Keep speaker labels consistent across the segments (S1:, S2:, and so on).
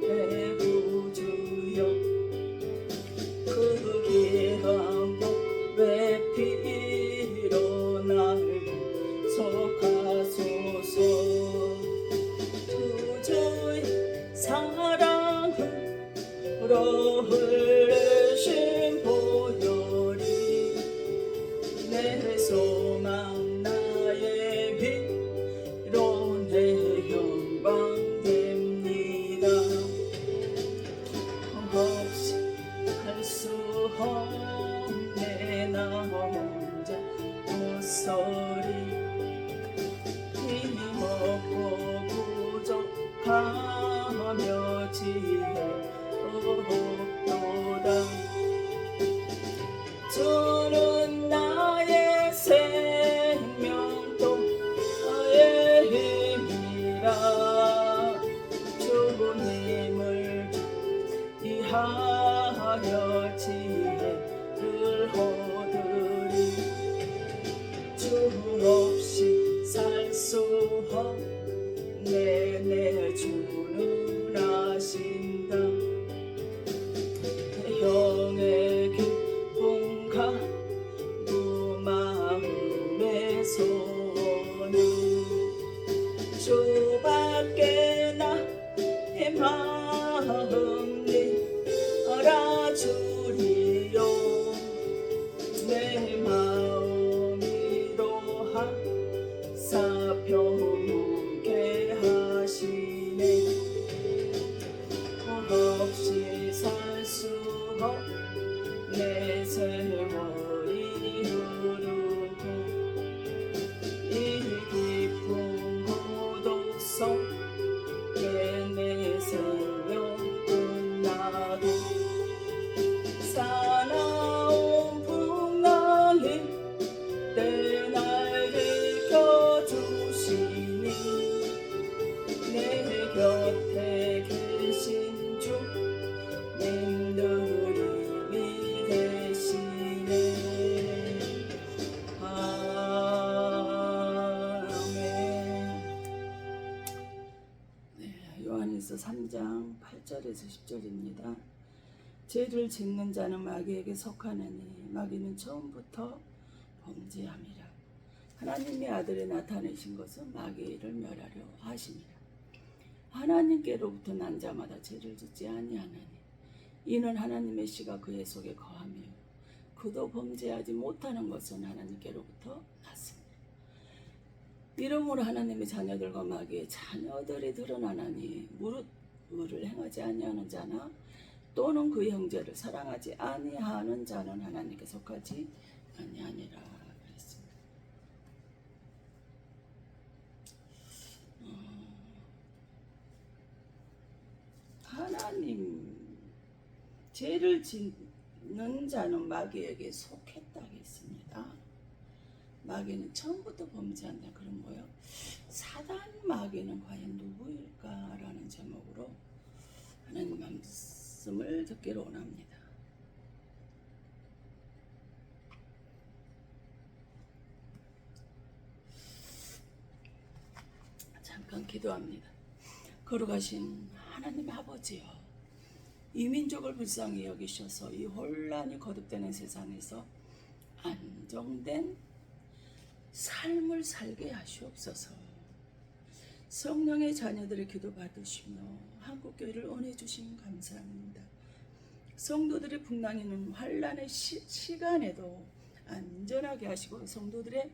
S1: 내 구주여 그 귀한 복의 피로 나를 속하소서. 주의 사랑으로 흘리신 보혈이 내 소망 나의 위로 내 영광 됩니다. 없이 할 수 없네 나 혼자 못서리 힘없고 부족하며 지혜 없도다. 주는 나의 생명도 나의 힘이라. 주님을 위하여 지혜를 얻으리. 주 없이 살 수 없네 내 주는 아신다. 영의 기쁨과 그 마음의 소원은 주밖에 나의 마음이 알아주리요. 내 마음이로 하사 평게 하시네. 없이 살 수 없네 세월이 흐르고 이 깊은 고독 속에 내 생명 끝나도 사나운 풍랑이 때 날 지켜주시니 내 곁에 계신 주님 늘 힘이 되시네. 아멘. 요한일서 3장 8절에서 10절입니다. 죄를 짓는 자는 마귀에게 속하느니 마귀는 처음부터 범죄함이라. 하나님의 아들이 나타내신 것은 마귀를 멸하려 하심이라. 하나님께로부터 난 자마다 죄를 짓지 아니하나니 이는 하나님의 씨가 그의 속에 거하며 그도 범죄하지 못하는 것은 하나님께로부터 났습니다. 이러므로 하나님의 자녀들과 마귀의 자녀들이 드러나나니 무릇 의를 행하지 아니하는 자나 또는 그 형제를 사랑하지 아니하는 자는 하나님께 속하지 아니하니라 그랬습니다. 하나님 죄를 짓는 자는 마귀에게 속했다 했습니다. 마귀는 처음부터 범죄한다. 그럼 뭐요? 사단 마귀는 과연 누구일까라는 제목으로 하나님 말씀을 듣기로 원합니다. 잠깐 기도합니다. 거룩하신 하나님 아버지여, 이 민족을 불쌍히 여기셔서 이 혼란이 거듭되는 세상에서 안정된 삶을 살게 하시옵소서. 성령의 자녀들의 기도 받으시며 한국교회를 은혜 주심 감사합니다. 성도들의 풍랑이는 환란의 시간에도 안전하게 하시고 성도들의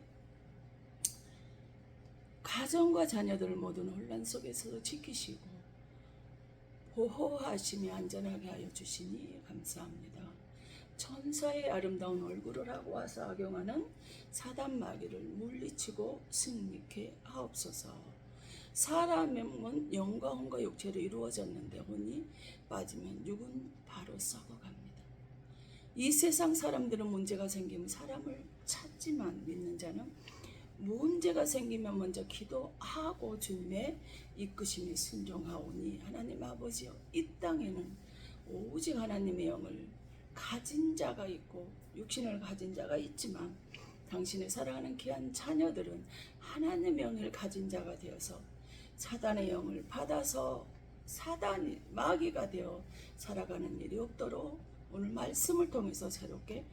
S1: 가정과 자녀들 모든 혼란 속에서 지키시고 보호하시며 안전하게 하여 주시니 감사합니다. 천사의 아름다운 얼굴을 하고 와서 악용하는 사단 마귀를 물리치고 승리케 하옵소서. 사람은 영과 혼과 육체로 이루어졌는데 혼이 빠지면 육은 바로 썩어갑니다. 이 세상 사람들은 문제가 생기면 사람을 찾지만 믿는 자는 문제가 생기면 먼저 기도하고 주님의 이끄심에 순종하오니 하나님 아버지여, 이 땅에는 오직 하나님의 영을 가진 자가 있고 육신을 가진 자가 있지만 당신의 사랑하는 귀한 자녀들은 하나님의 영을 가진 자가 되어서 사단의 영을 받아서 사단이 마귀가 되어 살아가는 일이 없도록 오늘 말씀을 통해서 새롭게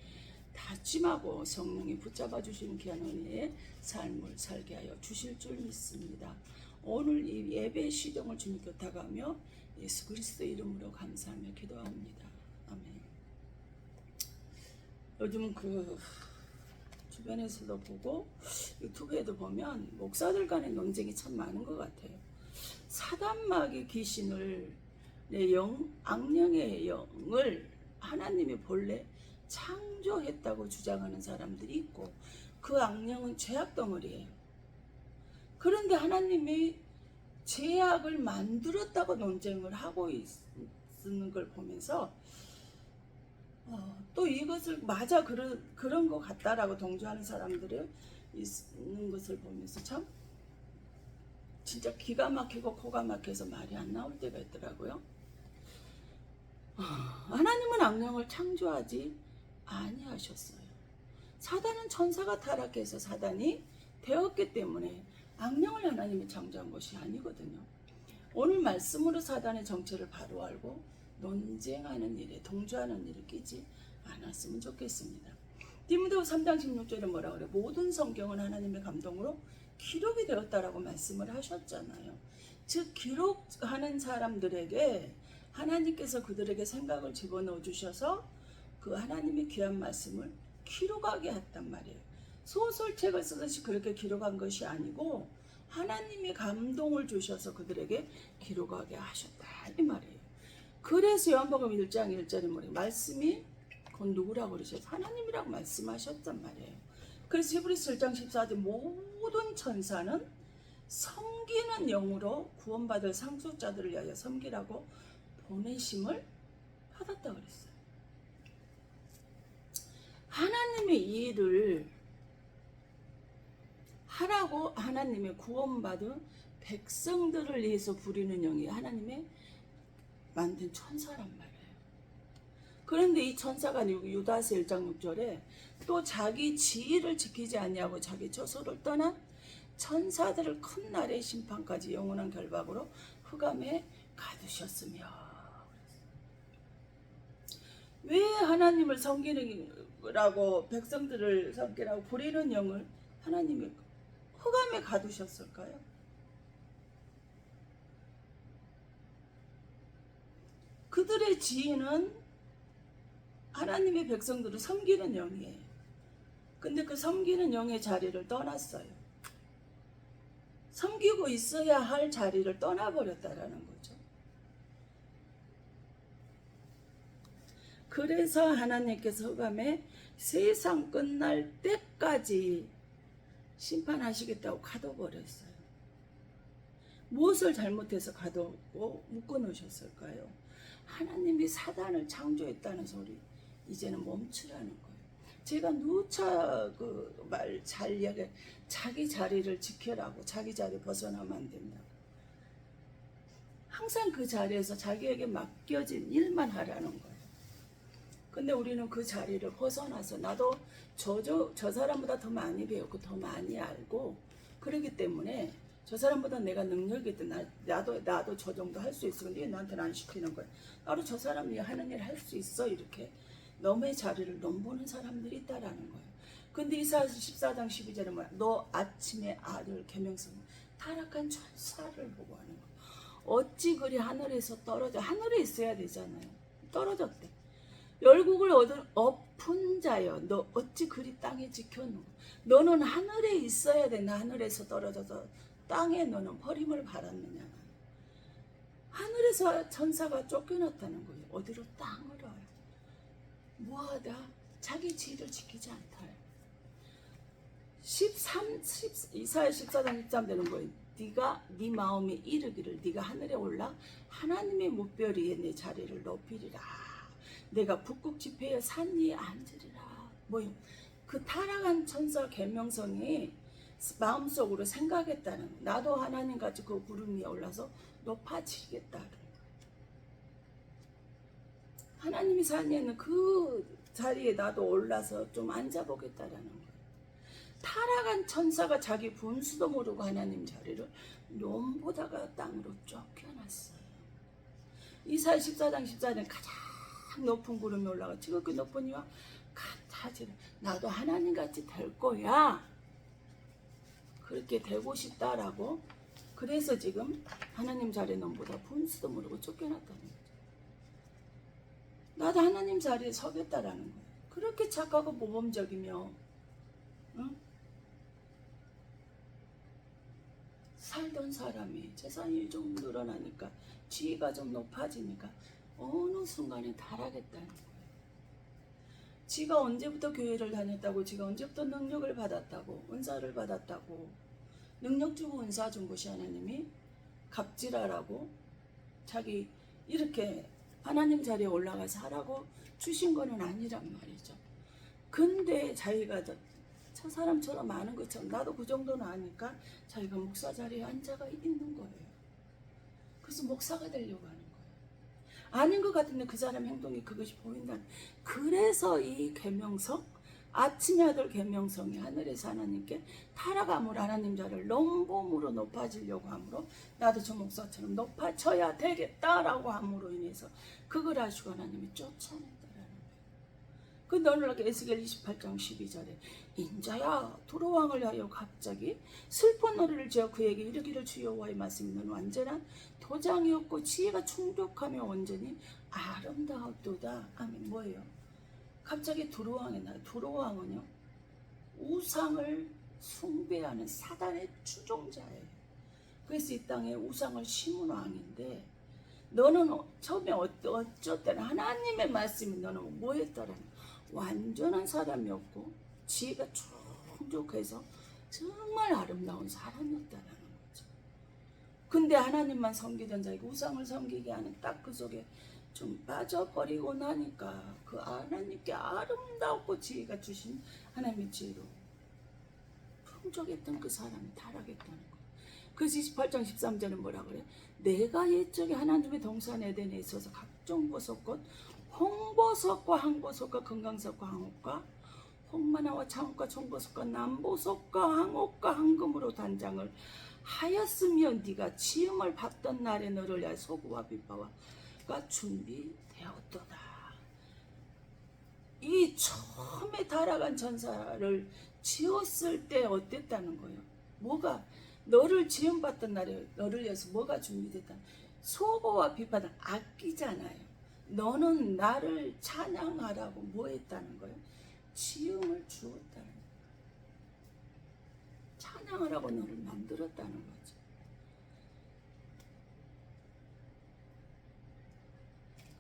S1: 다짐하고 성령이 붙잡아 주시는 귀한 은혜의 삶을 살게 하여 주실 줄 믿습니다. 오늘 이 예배 시동을 주님께 다가가며 예수 그리스도 이름으로 감사하며 기도합니다. 아멘. 요즘 주변에서도 보고 유튜브에도 보면 목사들 간의 논쟁이 참 많은 것 같아요. 사단마귀 귀신을 내 악령의 영을 하나님이 본래 창조했다고 주장하는 사람들이 있고 그 악령은 죄악 덩어리예요. 그런데 하나님이 죄악을 만들었다고 논쟁을 하고 있는 걸 보면서 또 이것을 맞아 그런 것 같다라고 동조하는 사람들이 있는 것을 보면서 참 진짜 기가 막히고 코가 막혀서 말이 안 나올 때가 있더라고요. 하나님은 악령을 창조하지 아니하셨어요. 사단은 천사가 타락해서 사단이 되었기 때문에 악령을 하나님이 창조한 것이 아니거든요. 오늘 말씀으로 사단의 정체를 바로 알고 논쟁하는 일에 동조하는 일을 끼지 않았으면 좋겠습니다. 디모데후서 3장 16절에 뭐라 그래요? 모든 성경은 하나님의 감동으로 기록이 되었다라고 말씀을 하셨잖아요. 즉 기록하는 사람들에게 하나님께서 그들에게 생각을 집어넣어 주셔서 그 하나님의 귀한 말씀을 기록하게 했단 말이에요. 소설책을 쓰듯이 그렇게 기록한 것이 아니고 하나님이 감동을 주셔서 그들에게 기록하게 하셨다 이 말이에요. 그래서 요한복음 1장 1절에 뭐래요? 말씀이 곧 누구라고 그러셨어요? 하나님이라고 말씀하셨단 말이에요. 그래서 히브리서 1장 14절 모든 천사는 섬기는 영으로 구원받을 상속자들을 위하여 섬기라고 보내심을 받았다 그랬어요. 하나님의 이 일을 하라고 하나님의 구원받은 백성들을 위해서 부리는 영이 하나님의 만든 천사란 말이에요. 그런데 이 천사가 유다서 1장 6절에 또 자기 지위를 지키지 아니하고 자기 처소를 떠난 천사들을 큰 날의 심판까지 영원한 결박으로 흑암에 가두셨으며. 왜 하나님을 섬기라고 백성들을 섬기라고 부리는 영을 하나님이 흑암에 가두셨을까요? 그들의 지위는 하나님의 백성들을 섬기는 영이에요. 근데 그 섬기는 영의 자리를 떠났어요. 섬기고 있어야 할 자리를 떠나버렸다라는 거죠. 그래서 하나님께서 흑암에 세상 끝날 때까지 심판하시겠다고 가둬버렸어요. 무엇을 잘못해서 가두고 묶어놓으셨을까요? 하나님이 사단을 창조했다는 소리 이제는 멈추라는 거예요. 제가 누차 그 말 잘 이야기해. 자기 자리를 지켜라고. 자기 자리 벗어나면 안 된다고. 항상 그 자리에서 자기에게 맡겨진 일만 하라는 거예요. 근데 우리는 그 자리를 벗어나서 나도 저 사람보다 더 많이 배웠고 더 많이 알고 그러기 때문에 저 사람보다 내가 능력이 있든 나도 저 정도 할 수 있어. 근데 나한테는 안 시키는 거야. 나도 저 사람이 하는 일 할 수 있어. 이렇게 너의 자리를 넘보는 사람들이 있다라는 거예요. 근데 이사야서 14장 12절에 뭐야? 너 아침의 아들 계명성 타락한 천사를 보고 하는 거야. 어찌 그리 하늘에서 떨어져. 하늘에 있어야 되잖아요. 떨어졌대. 열국을 얻은 엎은 자여 너 어찌 그리 땅에 지켜놓고. 너는 하늘에 있어야 돼. 나 하늘에서 떨어져서 땅에 너는 버림을 받았느냐. 하늘에서 천사가 쫓겨났다는 거예요. 어디로? 땅으로. 뭐하다? 자기 지위를 지키지 않다. 이사야 14장 13 되는 거예요. 네 마음이 이르기를 네가 하늘에 올라 하나님의 뭇별 위에 내 자리를 높이리라. 내가 북극 지폐의 산 위에 앉으리라. 뭐요? 그 타락한 천사 계명성이 마음속으로 생각했다는, 나도 하나님같이 그 구름 위에 올라서 높아지겠다. 하나님이 사는 그 자리에 나도 올라서 좀 앉아보겠다라는 거예요. 타락한 천사가 자기 분수도 모르고 하나님 자리를 넘보다가 땅으로 쫓겨났어요. 이사야 14장 14절 가장 높은 구름이 올라가 지극히 높은 이와 같아지라. 나도 하나님같이 될 거야. 그렇게 되고 싶다라고. 그래서 지금 하나님 자리에 넘보다 분수도 모르고 쫓겨났다는 거죠. 나도 하나님 자리에 서겠다라는 거예요. 그렇게 착하고 모범적이며 응? 살던 사람이 재산이 좀 늘어나니까 지위가 좀 높아지니까 어느 순간에 타락했다는 거예요. 지가 언제부터 교회를 다녔다고, 지가 언제부터 능력을 받았다고, 은사를 받았다고, 능력 주고 은사 준 것이 하나님이 갑질하라고 자기 이렇게 하나님 자리에 올라가서 하라고 주신 거는 아니란 말이죠. 근데 자기가 저 사람처럼 아는 것처럼 나도 그 정도는 아니까 자기가 목사 자리에 앉아가 있는 거예요. 그래서 목사가 되려고 하는 거예요. 아닌 것 같은데 그 사람 행동이 그것이 보인다는. 그래서 이 계명성, 아침의 아들 계명성이 하늘에서 하나님께 타락함으로 하나님 자리를 넘봄으로 높아지려고 함으로 나도 저 목사처럼 높아져야 되겠다라고 함으로 인해서 그걸 아시고 하나님이 쫓아낸다라는 거예요. 그 너는 에스겔 28장 12절에 인자야 두로왕을 하여 갑자기 슬픈 노래를 지어 그에게 이르기를 주 여호와의 말씀이 너는 완전한 도장이었고 지혜가 충족하며 온전히 아름다웠도다. 아멘. 뭐예요? 갑자기 두로왕이 나요. 두로왕은요 우상을 숭배하는 사단의 추종자예요. 그래서 이 땅에 우상을 심은 왕인데 너는 처음에 어쩌든 하나님의 말씀이 너는 뭐 했더라는 완전한 사람이었고 지혜가 충족해서 정말 아름다운 사람이었다라는 거죠. 근데 하나님만 섬기던 자에게 우상을 섬기게 하는 딱 그 속에 좀 빠져버리고 나니까 그 하나님께 아름답고 지혜가 주신 하나님의 지혜로 풍족했던 그 사람이 타락했다는 거예요. 그래서 28장 13절은 뭐라 그래? 내가 옛적에 하나님의 동산 에덴에 있어서 각종 버섯 곧 홍버섯과 항버섯과 금강석과 항옥과 홍마나와 창옥과 총버섯과 남보석과 항옥과 황금으로 단장을 하였으며 네가 지음을 받던 날에 너를 위하여 소구와 비파와 준비되었도다. 이 처음에 타락한 전사를 지었을 때 어땠다는 거예요? 뭐가 너를 지음받던 날에 너를 위해서 뭐가 준비됐다? 소고와 비파는 악기잖아요. 너는 나를 찬양하라고 뭐 했다는 거예요? 지음을 주었다는 거예요. 찬양하라고 너를 만들었다는 거죠.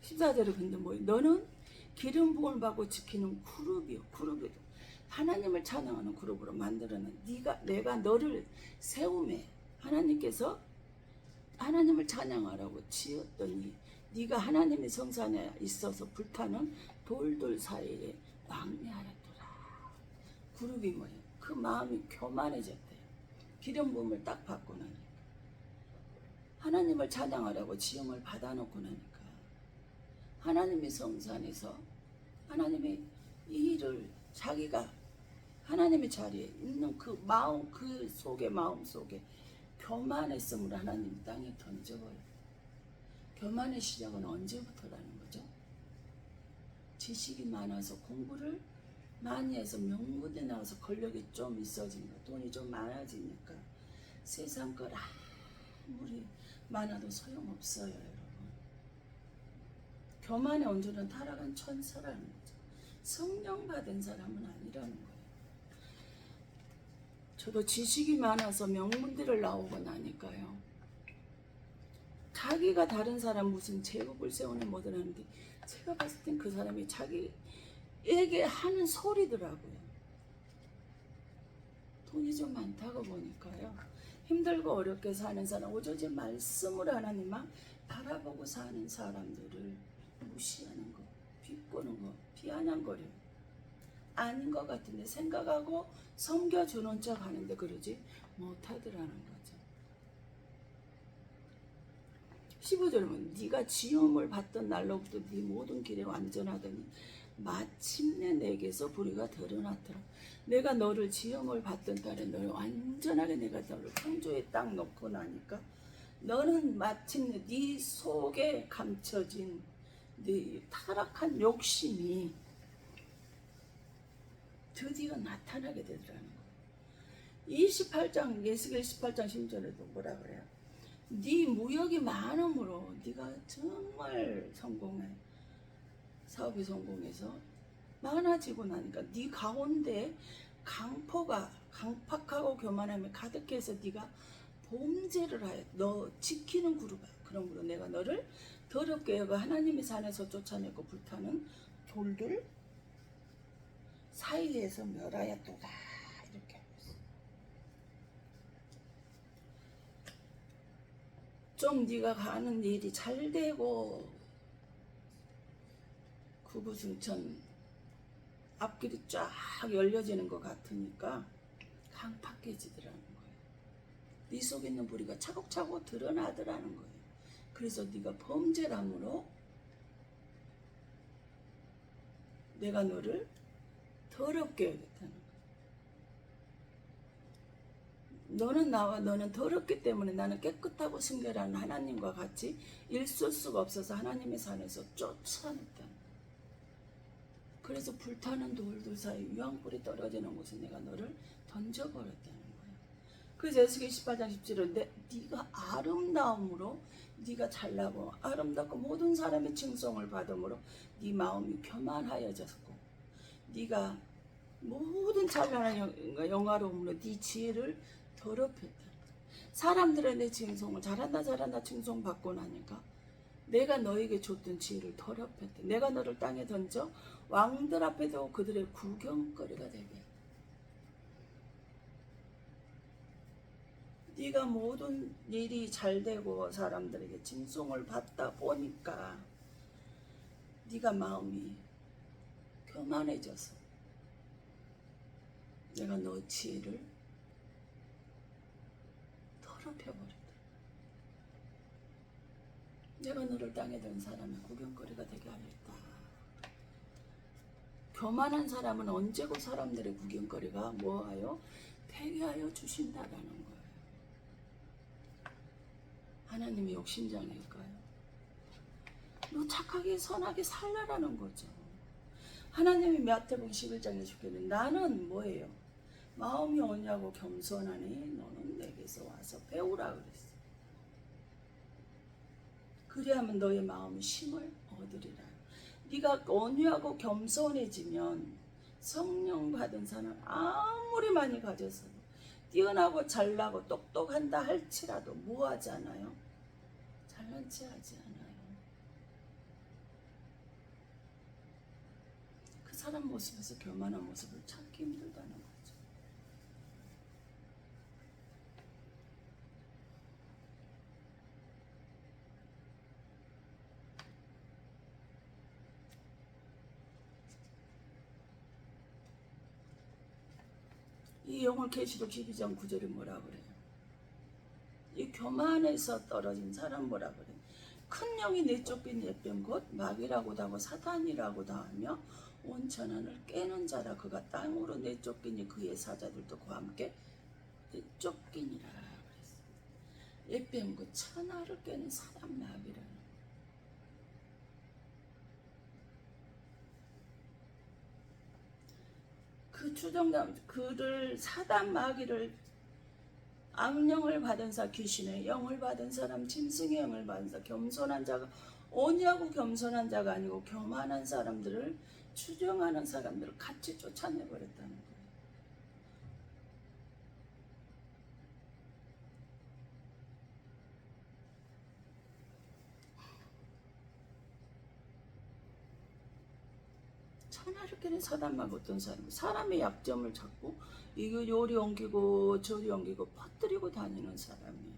S1: 14절에 근데 뭐예요? 너는 기름 부음을 받고 지키는 그룹이요. 그룹이요. 하나님을 찬양하는 그룹으로 만들어낸 내가 너를 세우매 하나님께서 하나님을 찬양하라고 지었더니 네가 하나님의 성산에 있어서 불타는 돌들 사이에 왕래하였더라. 그룹이 뭐예요? 그 마음이 교만해졌대요. 기름 부음을 딱 받고 나니까 하나님을 찬양하라고 지음을 받아놓고 나니까 하나님의 성산에서 하나님의 이 일을 자기가 하나님의 자리에 있는 그 마음, 그 속에 마음 속에 교만했음을 하나님 땅에 던져버려요. 교만의 시작은 언제부터라는 거죠? 지식이 많아서 공부를 많이 해서 명문대 나와서 권력이 좀 있어지니까 돈이 좀 많아지니까 세상 걸 아무리 많아도 소용없어요, 여러분. 교만의 온전한 타락한 천사라는 거죠. 성령 받은 사람은 아니라는 거예요. 저도 지식이 많아서 명문대를 나오고 나니까요. 자기가 다른 사람 무슨 제국을 세우는 뭐든 하는데 제가 봤을 땐 그 사람이 자기에게 하는 소리더라고요. 돈이 좀 많다고 보니까요. 힘들고 어렵게 사는 사람, 오조지 말씀을 하나님만 바라보고 사는 사람들을 무시하는 거, 비꼬는 거, 비아냥거려요. 아닌 것 같은데 생각하고 섬겨주는 척 하는데 그러지 못하더라는 거죠. 15절은 네가 지음을 받던 날로부터 네 모든 길에 완전하더니 마침내 내게서 불의가 드러났더라. 내가 너를 지음을 받던 달에 너를 완전하게 내가 너를 창조에 딱 놓고 나니까 너는 마침내 네 속에 감춰진 네 타락한 욕심이 드디어 나타나게 되더라는 거예요. 28장 예수겔 18장 10절에도 뭐라 그래요? 네 무역이 많음으로 네가 정말 성공해. 사업이 성공해서 많아지고 나니까 네 가운데 강포가 강팍하고 교만함이 가득해서 네가 범죄를 하여 너 지키는 그룹이야. 그러므로 내가 너를 더럽게 여겨 하나님의 산에서 쫓아내고 불타는 돌들 사이에서 멸하였도다. 이렇게 하고 있어. 좀 네가 가는 일이 잘 되고 구구승천 앞길이 쫙 열려지는 것 같으니까 강팍해지더라는 거예요. 네 속에 있는 불의가 차곡차곡 드러나더라는 거예요. 그래서 네가 범죄람으로 내가 너를 더럽게 여겼다는 거예요. 너는 더럽기 때문에 나는 깨끗하고 순결한 하나님과 같이 있을 수가 없어서 하나님의 산에서 쫓아냈다. 그래서 불타는 돌들 사이 유황불이 떨어지는 곳에 내가 너를 던져버렸다는 거예요. 그래서 에스겔 18장 17절 네가 아름다움으로 네가 잘나고 아름답고 모든 사람의 칭송을 받음으로 네 마음이 교만하여졌고 네가 모든 찬란한 영화로움으로 네 지혜를 더럽혔다. 사람들의 내 칭송을 잘한다 칭송 받고 나니까 내가 너에게 줬던 지혜를 더럽혔다. 내가 너를 땅에 던져 왕들 앞에도 그들의 구경거리가 되게 했다. 네가 모든 일이 잘 되고 사람들에게 칭송을 받다 보니까 네가 마음이 교만해져서 내가 너 지혜를 더럽혀버렸다. 내가 너를 땅에 든 사람의 구경거리가 되게 하였다. 교만한 사람은 언제고 사람들의 구경거리가 뭐하여? 폐기하여 주신다라는 거예요. 하나님이 욕심장일까요? 너 착하게 선하게 살라라는 거죠. 하나님이 마태복음 11장에 주기는 나는 뭐예요? 마음이 온유하고 겸손하니 너는 내게서 와서 배우라 그랬어. 그래야만 너의 마음이 쉼을 얻으리라. 네가 온유하고 겸손해지면 성령 받은 사람 아무리 많이 가져서도 뛰어나고 잘나고 똑똑한다 할지라도 뭐하지 않아요? 잘난 체 하지 않아요. 그 사람 모습에서 교만한 모습을 찾기 힘들다는 거죠. 이 영월 계시록 12장 9절에 뭐라 그래요? 이 교만에서 떨어진 사람 뭐라 그래요? 큰 영이 내쫓긴 예병 곧 마귀라고도 하고 사탄이라고도 하며 온천하를 깨는 자라. 그가 땅으로 내쫓기니 그의 사자들도 그와 함께 내쫓기니라 그랬어요. 예병 곧 천하를 깨는 사단 마귀라는. 그 추정감 그를 사단 마귀를 악령을 받은 사 귀신의 영을 받은 사람 짐승의 영을 받은 사 겸손한 자가 온유하고 겸손한 자가 아니고 교만한 사람들을 추정하는 사람들을 같이 쫓아내버렸다는 거예요. 천하를 깨는 사단마귀 어떤 사람 사람의 약점을 찾고 이거 요리 옮기고 저리 옮기고 퍼뜨리고 다니는 사람이에요.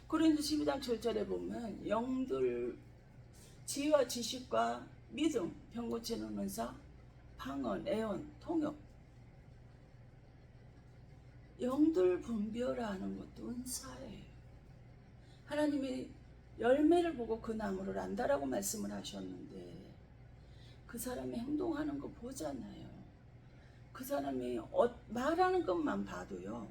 S1: 그런데 12장 7절에 보면 영들 지혜와 지식과 믿음, 병고치는 은사, 방언, 애언, 통역 영들 분별하는 것도 은사예요. 하나님이 열매를 보고 그 나무를 안다라고 말씀을 하셨는데 그 사람이 행동하는 거 보잖아요. 그 사람이 말하는 것만 봐도요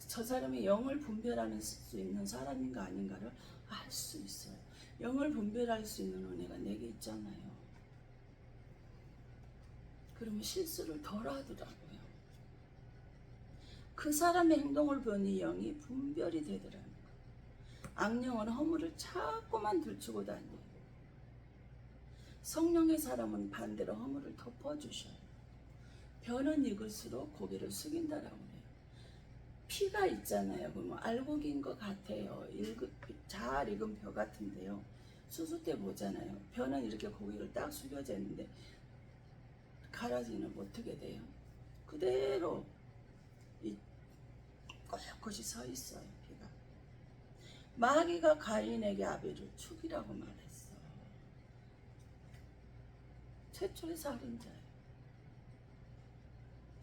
S1: 저 사람이 영을 분별할 수 있는 사람인가 아닌가를 알 수 있어요. 영을 분별할 수 있는 은혜가 내게 있잖아요. 그러면 실수를 덜 하더라고요. 그 사람의 행동을 보니 영이 분별이 되더라고요. 악령은 허물을 자꾸만 들추고 다녀요. 성령의 사람은 반대로 허물을 덮어주셔요. 벼는 익을수록 고개를 숙인다라고 해요. 피가 있잖아요. 그러면 알곡인 것 같아요. 잘 익은 벼 같은데요. 수수 때 보잖아요. 벼는 이렇게 고개를 딱 숙여져 있는데 가라지는 어떻게 돼요? 그대로 꼿꼿이 서 있어요. 피가. 마귀가 가인에게 아벨을 죽이라고 말했어. 최초의 살인자예요.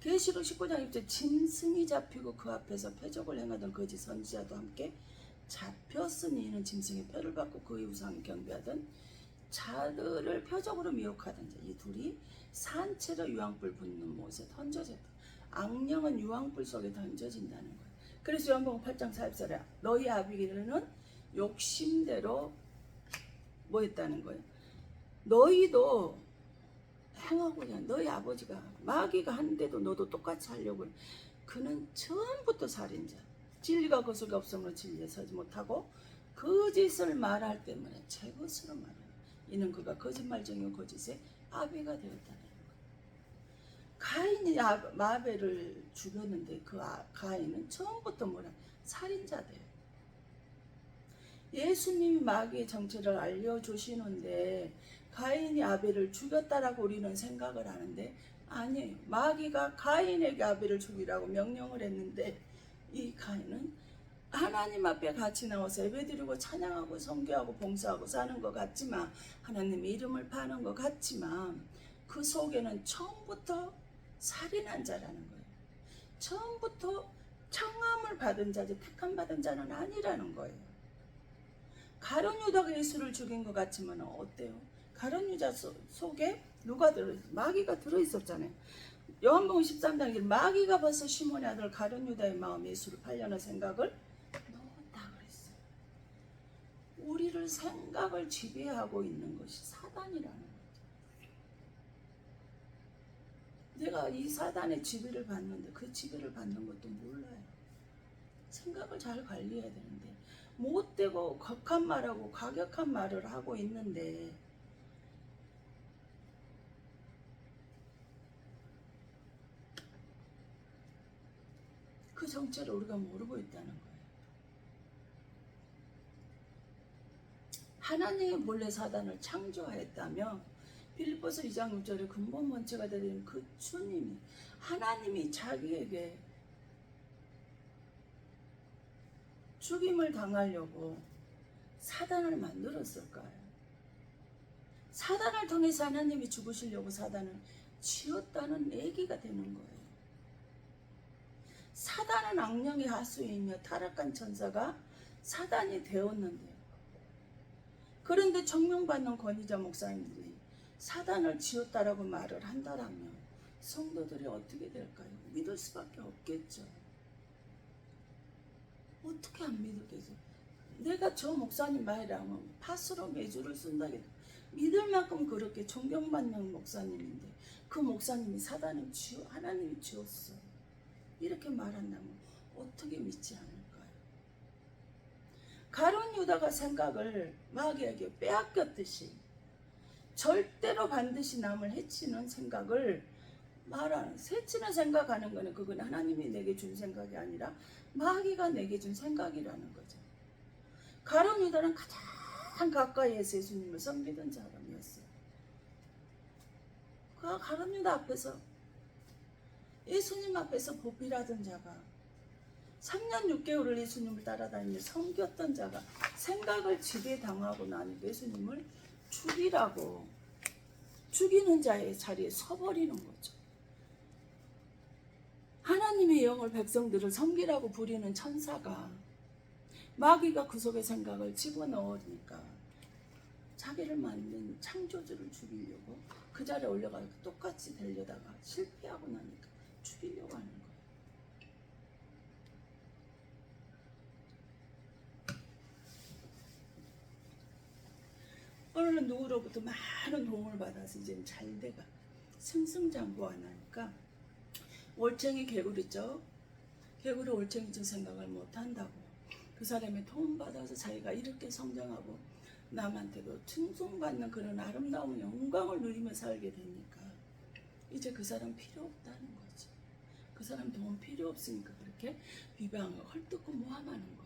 S1: 계시록 19장 6절 짐승이 잡히고 그 앞에서 표적을 행하던 거짓 선지자도 함께 잡혔으니 이는 짐승의 표를 받고 그의 우상을 경배하던 자들을 표적으로 미혹하던 자. 이 둘이 산채로 유황불 붙는 못에 던져졌다. 악령은 유황불 속에 던져진다는 거예요. 그래서 요한복음 8장 44절에 너희 아비게는 욕심대로 뭐 했다는 거예요? 너희도 행하고자 너희 아버지가 마귀가 하는데도 너도 똑같이 하려고. 그는 처음부터 살인자. 진리가 그 속에 없으므로 진리에 서지 못하고 거짓을 말할 때문에 제 것으로 말하는. 이는 그가 거짓말쟁이요 거짓의 아비가 되었다는 거예요. 가인이 마벨을 죽였는데 그 가인은 처음부터 뭐라 살인자돼요. 예수님이 마귀의 정체를 알려주시는데 가인이 아벨을 죽였다라고 우리는 생각을 하는데 아니에요. 마귀가 가인에게 아벨을 죽이라고 명령을 했는데 이 가인은 하나님 앞에 같이 나와서 예배드리고 찬양하고 선교하고 봉사하고 사는 것 같지만 하나님의 이름을 파는 것 같지만 그 속에는 처음부터 살인한 자라는 거예요. 처음부터 청함을 받은 자지 택함 받은 자는 아니라는 거예요. 가룟 유다가 예수를 죽인 것 같지만 어때요? 가룟 유다 속에 누가 들어있어요? 마귀가 들어있었잖아요. 요한복음 13장 마귀가 벌써 시몬의 아들 가룟 유다의 마음에 예수를 팔려는 생각을 넣었다 그랬어요. 우리를 생각을 지배하고 있는 것이 사단이라는 거죠. 내가 이 사단의 지배를 받는데 그 지배를 받는 것도 몰라요. 생각을 잘 관리해야 되는데 못되고 격한 말하고 과격한 말을 하고 있는데 그 정체를 우리가 모르고 있다는 거예요. 하나님이 본래 사단을 창조하였다며 빌립보서 2장 6절에 근본 원체가 되는 그 주님이 하나님이 자기에게 죽임을 당하려고 사단을 만들었을까요? 사단을 통해서 하나님이 죽으시려고 사단을 지었다는 얘기가 되는 거예요. 사단은 악령의 하수이며 타락한 천사가 사단이 되었는데요. 그런데 청명받는 권위자 목사님들이 사단을 지었다라고 말을 한다라면 성도들이 어떻게 될까요? 믿을 수밖에 없겠죠. 어떻게 안 믿을겠어요? 내가 저 목사님 말이라면 파스로 매주를 쓴다게 믿을 만큼 그렇게 존경받는 목사님인데 그 목사님이 사단을 하나님이 지었어요. 이렇게 말한다면 어떻게 믿지 않을까요? 가룟 유다가 생각을 마귀에게 빼앗겼듯이 절대로 반드시 남을 해치는 생각을 말하는, 해치는 생각하는 거는 그건 하나님이 내게 준 생각이 아니라 마귀가 내게 준 생각이라는 거죠. 가룟 유다는 가장 가까이에서 예수님을 섬기던 사람이었어요. 그 가룟 유다 앞에서 예수님 앞에서 보필하던 자가 3년 6개월을 예수님을 따라다니며 섬겼던 자가 생각을 지배당하고 나니까 예수님을 죽이라고 죽이는 자의 자리에 서버리는 거죠. 하나님의 영을 백성들을 섬기라고 부리는 천사가 마귀가 그 속에 생각을 집어넣으니까 자기를 만든 창조주를 죽이려고 그 자리에 올려가서 똑같이 되려다가 실패하고 나니까 죽이려고 하는 거예요. 오늘은 누구로부터 많은 도움을 받아서 이제 잘 돼가 승승장구하니까 올챙이 개구리죠. 개구리 올챙이 저 생각을 못 한다고. 그 사람의 도움 받아서 자기가 이렇게 성장하고 남한테도 칭송받는 그런 아름다운 영광을 누리며 살게 되니까 이제 그 사람 필요 없다는 거지. 그 사람 도움 필요 없으니까 그렇게 비방을 헐뜯고 모함하는 거예요.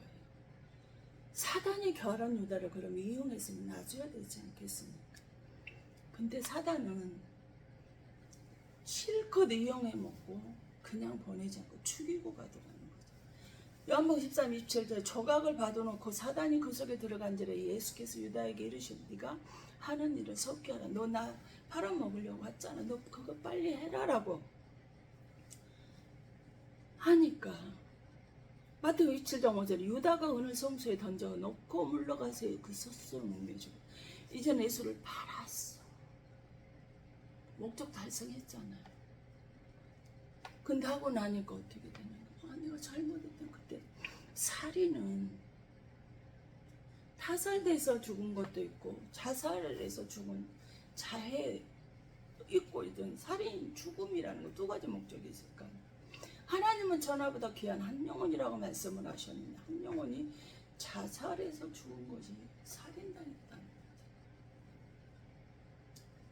S1: 사단이 결혼 유다를 그럼 이용했으면 놔줘야 되지 않겠습니까? 근데 사단은 실컷 이용해 먹고 그냥 보내지 않고 죽이고 가더라는 거죠. 요한복음 13, 27절에 조각을 받아놓고 사단이 그 속에 들어간 지라 예수께서 유다에게 이르시니 네가 하는 일을 속히 하라. 너 나 팔아먹으려고 왔잖아. 너 그거 빨리 해라라고 하니까 마태복음 27장 5절에 유다가 은을 성소에 던져 놓고 물러가서 그 스스로 묵매주고 이제는 예수를 팔았어. 목적 달성했잖아요. 근데 하고 나니까 어떻게 되냐. 내가 잘못했던 그때 살인은 타살돼서 죽은 것도 있고 자살을 해서 죽은 자해 있고 이런 살인 죽음이라는 거 두 가지 목적이 있을까. 하나님은 천하보다 귀한 한 영혼이라고 말씀을 하셨는데 한 영혼이 자살해서 죽은 것이 살인당했다는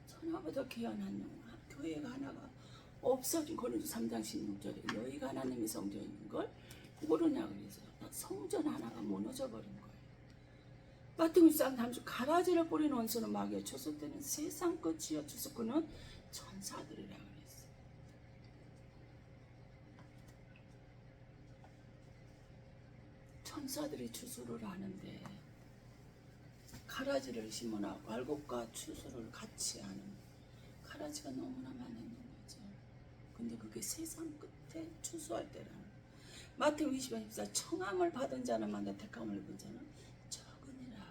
S1: 거죠. 천하보다 귀한 한 영혼. 교회가 하나가 없어진 고린도서 3장 16절에 너희가 하나님의 성전인 걸 모르냐 그래서 성전 하나가 무너져 버린 거예요. 마태복음 13장 가라지를 뿌린 원수는 마귀의 추수때는 세상 끝이요 추수꾼은 천사들이라 그랬어요. 천사들이 추수를 하는데 가라지를 심어놔 왈곡과 추수를 같이 하는 가라지가 너무나 많은 거죠. 근데 그게 세상 끝에 추수할 때라는 마태복음 20장 24 청함을 받은 자는 많다 택함을 입은 자는 적으니라.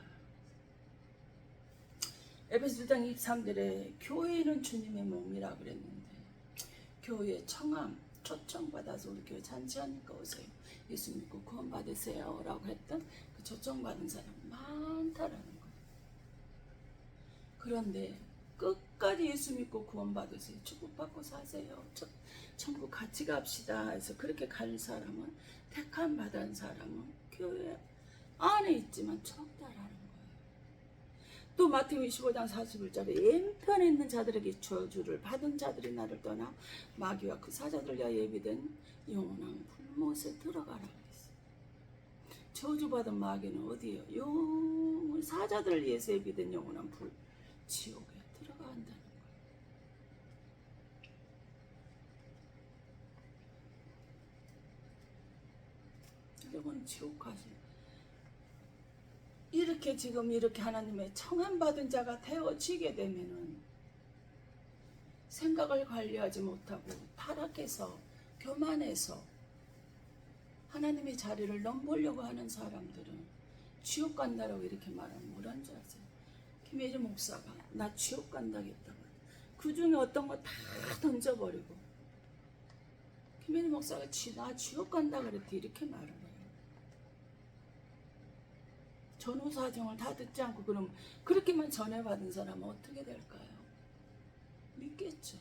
S1: 에베소 1장 23절에 교회는 주님의 몸이라 그랬는데 교회에 청함 초청받아서 우리 교회 잔치하니까 오세요. 예수 믿고 구원 받으세요 라고 했던 그 초청받은 사람 많다라는 거예요. 그런데 끝까지 예수 믿고 구원 받으세요. 축복받고 사세요. 천국 같이 갑시다 해서 그렇게 갈 사람은 택함 받은 사람은 교회 안에 있지만 적다라는 거예요. 또 마태복음 25장 41절에 왼편에 있는 자들에게 저주를 받은 자들이 나를 떠나 마귀와 그 사자들 위하여 예비된 영원한 불못에 들어가라 그랬어요. 저주받은 마귀는 어디예요? 영원 사자들을 위해서 예비된 영원한 불 지옥에 들어가 한다는 거예요. 여러분 지옥 가세요. 이렇게 지금 이렇게 하나님의 청함받은 자가 되어지게 되면은 생각을 관리하지 못하고 타락해서 교만해서 하나님의 자리를 넘보려고 하는 사람들은 지옥 간다라고 이렇게 말하면 뭐라는 줄 아세요? 김혜주 목사가 나 지옥 간다겠다고 그 중에 어떤 거 다 던져버리고 김혜주 목사가 나 지옥 간다 그랬대 이렇게 말을 해요. 전후사정을 다 듣지 않고 그럼 그렇게만 전해받은 사람은 어떻게 될까요? 믿겠죠.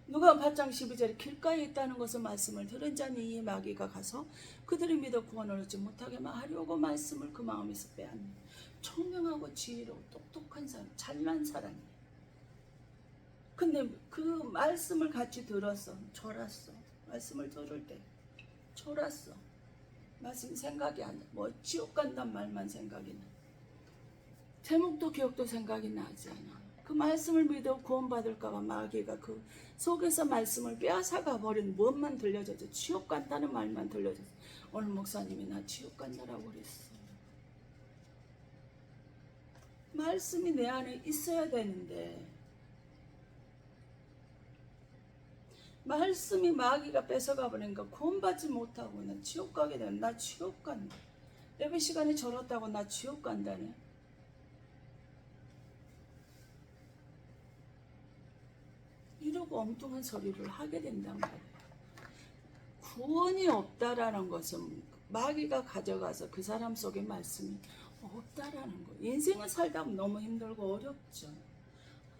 S1: 누가 8장 12절에 길가에 있다는 것을 말씀을 들은 자니 이 마귀가 가서 그들이 믿어 구원을 얻지 못하게 하려고 말씀을 그 마음에서 빼앗는 총명하고 지혜로운 똑똑한 사람, 잘난 사람이에요. 근데 그 말씀을 같이 들었어. 졸았어. 말씀을 들을 때 졸았어. 말씀 생각이 안 나. 뭐 지옥 간단 말만 생각이 나. 제목도 기억도 생각이 나지 않아. 그 말씀을 믿어 구원받을까봐 마귀가 그 속에서 말씀을 빼앗아가 버린 무엇만 들려줘서 지옥 간다는 말만 들려줘서 오늘 목사님이 나 지옥 간다라고 그랬어. 말씀이 내 안에 있어야 되는데 말씀이 마귀가 뺏어가 버리니까 구원받지 못하고 나 지옥 가게 되면 나 지옥 간다. 예배 시간에 졸았다고 나 지옥 간다네. 이러고 엉뚱한 소리를 하게 된단 말이에요. 구원이 없다라는 것은 마귀가 가져가서 그 사람 속에 말씀이 없다라는 거예요. 인생을 살다 보면 너무 힘들고 어렵죠.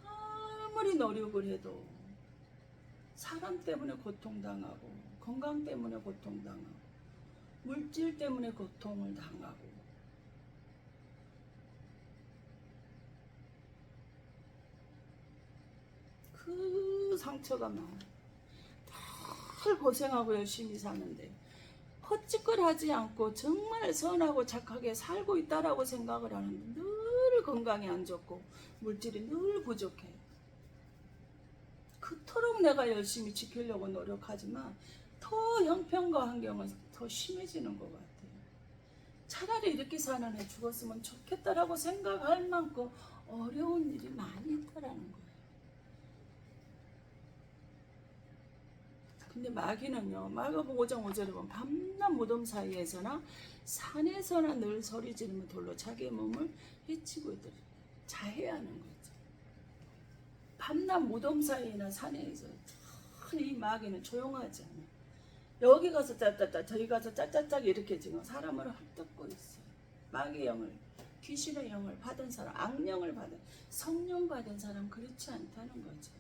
S1: 아무리 노력을 해도 사람 때문에 고통당하고, 건강 때문에 고통당하고, 물질 때문에 고통을 당하고, 그 상처가 늘 고생하고 열심히 사는데 헛짓거리하지 않고 정말 선하고 착하게 살고 있다라고 생각을 하는데 늘 건강이 안 좋고 물질이 늘 부족해. 그토록 내가 열심히 지키려고 노력하지만 더 형편과 환경은 더 심해지는 것 같아요. 차라리 이렇게 사는 애 죽었으면 좋겠다라고 생각할 만큼 어려운 일이 많이 있다라는 거예요. 근데 마귀는요, 마가복음 5장 5절에 보면 밤낮 무덤 사이에서나 산에서나 늘 소리 지르며 돌로 자기의 몸을 해치고 있더라. 자해하는 거죠. 밤낮 무덤 사이나 산에서 이 마귀는 조용하지 않아. 여기 가서 짜짜짜, 저기 가서 짜짜짜 이렇게 지금 사람을 헐뜯고 있어요. 마귀의 영을, 귀신의 영을 받은 사람, 악령을 받은, 성령 받은 사람 그렇지 않다는 거죠.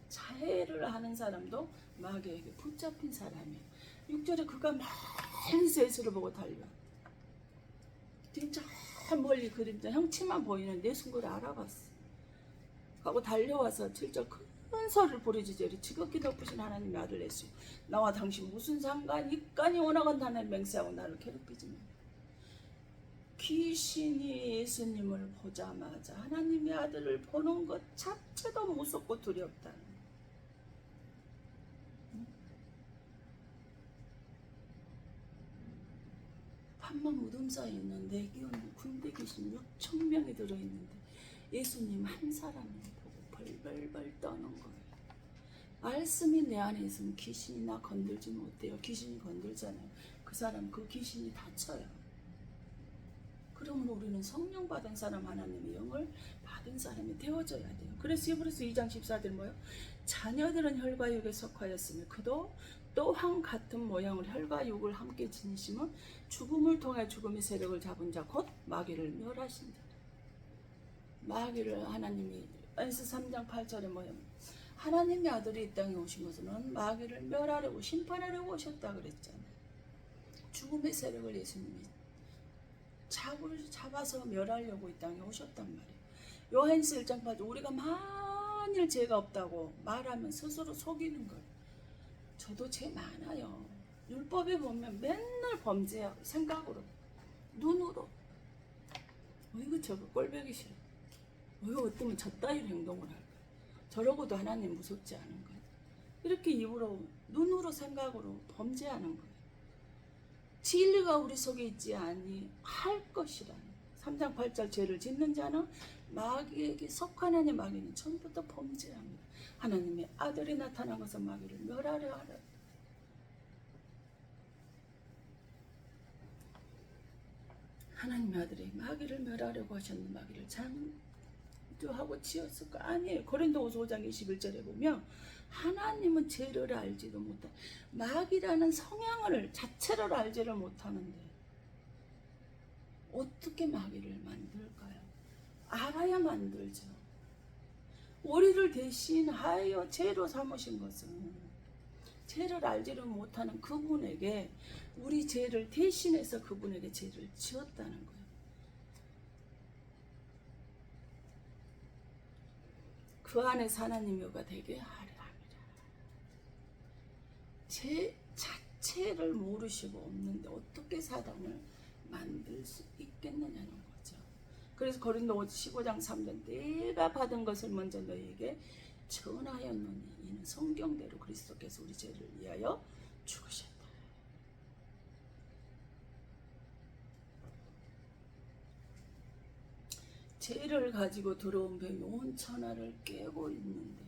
S1: 자해를 하는 사람도 마귀에게 붙잡힌 사람이에요. 6절에 그가 멀리서 예수를 보고 달려. 진짜 멀리 그림자 형체만 보이는 내 손을 알아봤어. 하고 달려와서 7절 큰 소리를 부르짖으리 지극히 높으신 하나님의 아들 예수, 나와 당신 무슨 상관이까니 원하건 하나님 맹세하고 나를 괴롭히지만. 귀신이 예수님을 보자마자 하나님의 아들을 보는 것 자체도 무섭고 두렵다. 밤낮 무덤 사이에 있는 내기온 군대 귀신 6천 명이 들어있는데 예수님 한 사람을 보고 벌벌벌 떠는 거예요. 말씀이 내 안에 있으면 귀신이 나 건들지 못해요. 귀신이 건들잖아요. 그 사람 그 귀신이 다쳐요. 그러므로 우리는 성령 받은 사람, 하나님의 영을 받은 사람이 되어져야 돼요. 그래서 히브리서 2장 14절 뭐요? 자녀들은 혈과 육에 속하였으며 그도 또한 같은 모양을 혈과 육을 함께 지니시면 죽음을 통해 죽음의 세력을 잡은 자 곧 마귀를 멸하신다. 마귀를 하나님이 에스 3장 8절에 뭐예요? 하나님의 아들이 이 땅에 오신 것은 마귀를 멸하려고 심판하려고 오셨다 그랬잖아요. 죽음의 세력을 예수님이 잡아서 멸하려고 이 땅에 오셨단 말이에요. 요한일서 1장 8절 우리가 만일 죄가 없다고 말하면 스스로 속이는 거예요. 저도 죄 많아요. 율법에 보면 맨날 범죄하고 생각으로, 눈으로. 이거 저거 꼴보기 싫어. 이거 어쩌면 저 따위로 행동을 할까. 저러고도 하나님 무섭지 않은 거예요. 이렇게 입으로, 눈으로, 생각으로 범죄하는 거예요. 진리가 우리 속에 있지 아니할 것이라는 3장 8절 죄를 짓는 자는 마귀에게 속하나니 마귀는 처음부터 범죄합니다. 하나님의 아들이 나타난 것은 마귀를 멸하려 하라. 하나님의 아들이 마귀를 멸하려고 하셨는데 마귀를 창조하고 지었을 거 아니에요. 고린도후서 5장 21절에 보면 하나님은 죄를 알지도 못한 마귀라는 성향을 자체를 알지를 못하는데 어떻게 마귀를 만들까요? 알아야 만들죠. 우리를 대신하여 죄로 삼으신 것은 죄를 알지를 못하는 그분에게 우리 죄를 대신해서 그분에게 죄를 지었다는 거예요. 그 안에서 하나님이가 되게 하리라. 죄 자체를 모르시고 없는데 어떻게 사단을 만들 수 있겠느냐는 거죠. 그래서 고린도 15장 3절 내가 받은 것을 먼저 너희에게 전하였노니 이는 성경대로 그리스도께서 우리 죄를 위하여 죽으셨다. 죄를 가지고 들어온 뱀이 온 천하를 깨고 있는데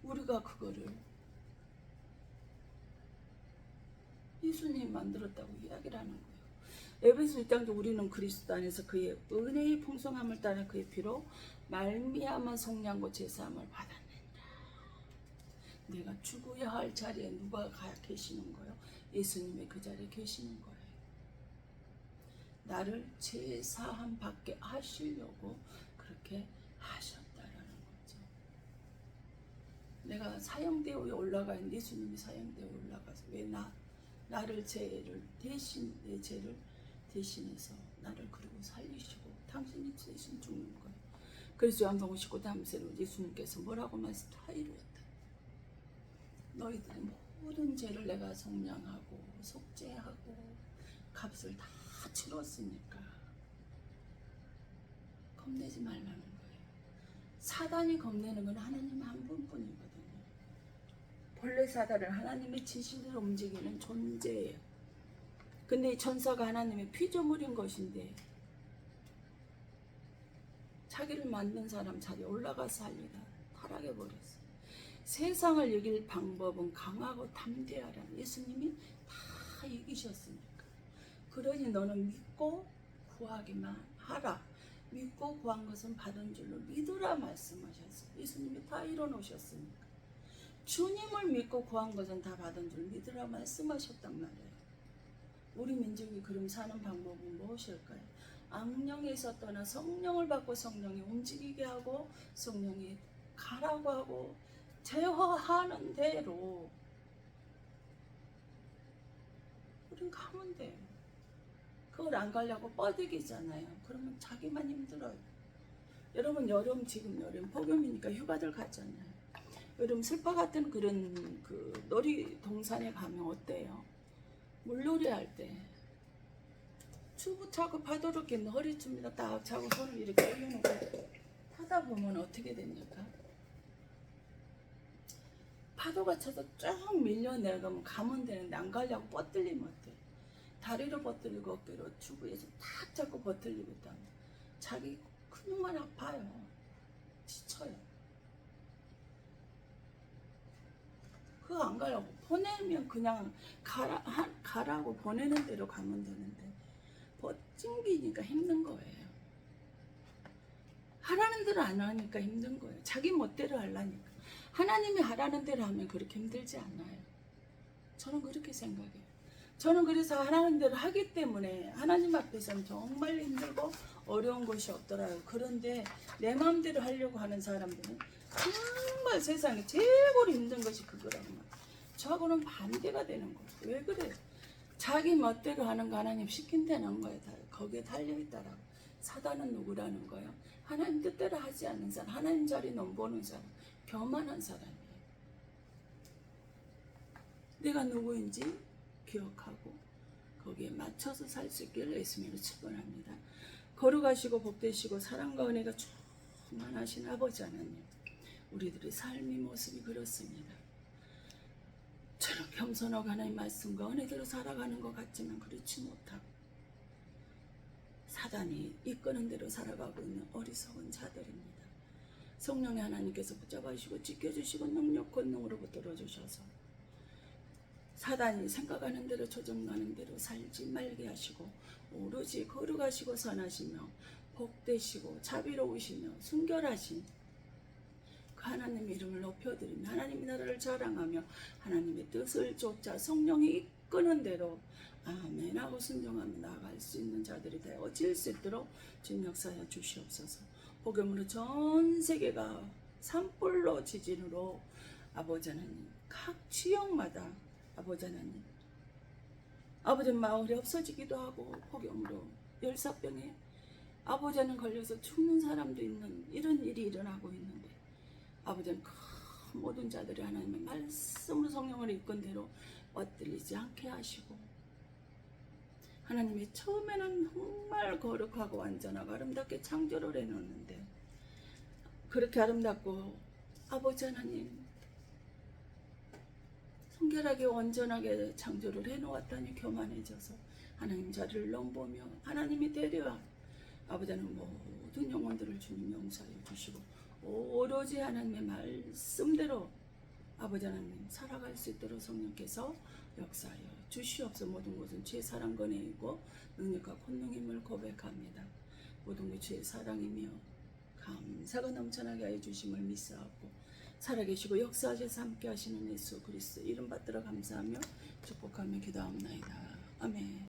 S1: 우리가 그거를 예수님이 만들었다고 이야기를 하는 거예요. 에베소 1장도 우리는 그리스도 안에서 그의 은혜의 풍성함을 따라 그의 피로 말미암아 속량고 제사함을 받았느니라. 내가 죽어야 할 자리에 누가 계시는 거예요? 예수님이 그 자리에 계시는 거예요. 나를 제사함 받게 하시려고 그렇게 하셨다라는 거죠. 내가 사형대우에 올라가 있는 예수님이 사형대우에 올라가서 왜 나를 죄를 대신 내 죄를 대신해서 나를 그리고 살리시고 당신이 대신 죽는 거예요. 그래서 요한복음 19장 3절에 예수님께서 뭐라고 말씀 다 이루었다. 너희들의 모든 죄를 내가 속량하고 속죄하고 값을 다 치렀으니까 겁내지 말라는 거예요. 사단이 겁내는 건 하나님 한 분뿐이거든요. 본래 사단은 하나님의 지시대로 움직이는 존재예요. 근데 이 천사가 하나님의 피조물인 것인데 자기를 만든 사람 자리에 올라가서 살리다 타락해버렸어요. 세상을 이길 방법은 강하고 담대하라는 예수님이 다 이기셨으니까. 그러니 너는 믿고 구하기만 하라. 믿고 구한 것은 받은 줄로 믿으라 말씀하셨어요. 예수님이 다 이뤄놓으셨으니까. 주님을 믿고 구한 것은 다 받은 줄 믿으라 말씀하셨단 말이에요. 우리 민족이 그럼 사는 방법은 무엇일까요? 악령에서 떠나 성령을 받고 성령이 움직이게 하고 성령이 가라고 하고 제어하는 대로 우린 가면 돼요. 그걸 안 가려고 뻗이기잖아요. 그러면 자기만 힘들어요. 여러분 지금 여름 폭염이니까 휴가들 갔잖아요. 여러분 슬퍼 같은 그런 그 놀이동산에 가면 어때요? 물놀이 할 때 추부 차고 파도를 끼는 허리춤이다 딱 차고 손을 이렇게 올려놓고 타다 보면 어떻게 됩니까? 파도가 쳐서 쭉 밀려내가면 가면 되는데 안 가려고 뻗들리면 어때? 다리를 뻗들리고 어깨로 추부에서 탁 잡고 버틀리고 있다면 자기 근육만 아파요. 지쳐요. 그거 안 가려고 보내면 그냥 가라고 보내는 대로 가면 되는데 찡기니까 힘든 거예요. 하라는 대로 안 하니까 힘든 거예요. 자기 멋대로 하려니까. 하나님이 하라는 대로 하면 그렇게 힘들지 않아요. 저는 그렇게 생각해요. 저는 그래서 하라는 대로 하기 때문에 하나님 앞에서는 정말 힘들고 어려운 것이 없더라고요. 그런데 내 마음대로 하려고 하는 사람들은 정말 세상에 최고로 힘든 것이 그거라고 말이에요. 저하고는 반대가 되는 거예요. 왜 그래요? 자기 멋대로 하는 거 하나님 시킨다는 거예요. 거기에 달려있다라고. 사단은 누구라는 거예요? 하나님 뜻대로 하지 않는 사람, 하나님 자리 넘보는 사람, 교만한 사람이에요. 내가 누구인지 기억하고 거기에 맞춰서 살 수 있기를 예수님으로 축원합니다. 거룩하시고 복되시고 사랑과 은혜가 충만하신 아버지 하나님, 우리들의 삶의 모습이 그렇습니다. 저는 겸손하고 하나님 말씀과 은혜대로 살아가는 것 같지만 그렇지 못하고 사단이 이끄는 대로 살아가고 있는 어리석은 자들입니다. 성령의 하나님께서 붙잡아주시고 지켜주시고 능력 권능으로 붙들어주셔서 사단이 생각하는 대로 조정하는 대로 살지 말게 하시고 오로지 거룩하시고 선하시며 복되시고 자비로우시며 순결하신 그 하나님의 이름을 높여드리며 하나님의 나라를 자랑하며 하나님의 뜻을 쫓아 성령이 이끄는 대로 아멘하고 순종하며 나아갈 수 있는 자들이 되어질 수 있도록 주님 역사하여 주시옵소서. 복음으로 전 세계가 산불로 지진으로 아버지 하나님 각 지역마다 아버지 하나님 아버지 마을이 없어지기도 하고 폭염으로 열사병에 아버지 하나님 걸려서 죽는 사람도 있는 이런 일이 일어나고 있는데 아버지는 그 모든 자들이 하나님의 말씀으로 성령을 이끈 대로 엇들리지 않게 하시고 하나님이 처음에는 정말 거룩하고 완전하고 아름답게 창조를 해놓는데 그렇게 아름답고 아버지 하나님 성결하게 온전하게 창조를 해놓았다니 교만해져서 하나님 자리를 넘보며 하나님이 되려 아버지는 모든 영혼들을 주님 용서하여 주시고 오로지 하나님의 말씀대로 아버지 하나님 살아갈 수 있도록 성령께서 역사하여 주시옵소서. 모든 것은 주의 사랑 권해이고 능력과 권능임을 고백합니다. 모든 것 주의 사랑이며 감사가 넘쳐나게 하여 주심을 믿사옵고 살아계시고 역사하셔서 함께 하시는 예수 그리스도 이름 받들어 감사하며 축복하며 기도합니다. 아멘.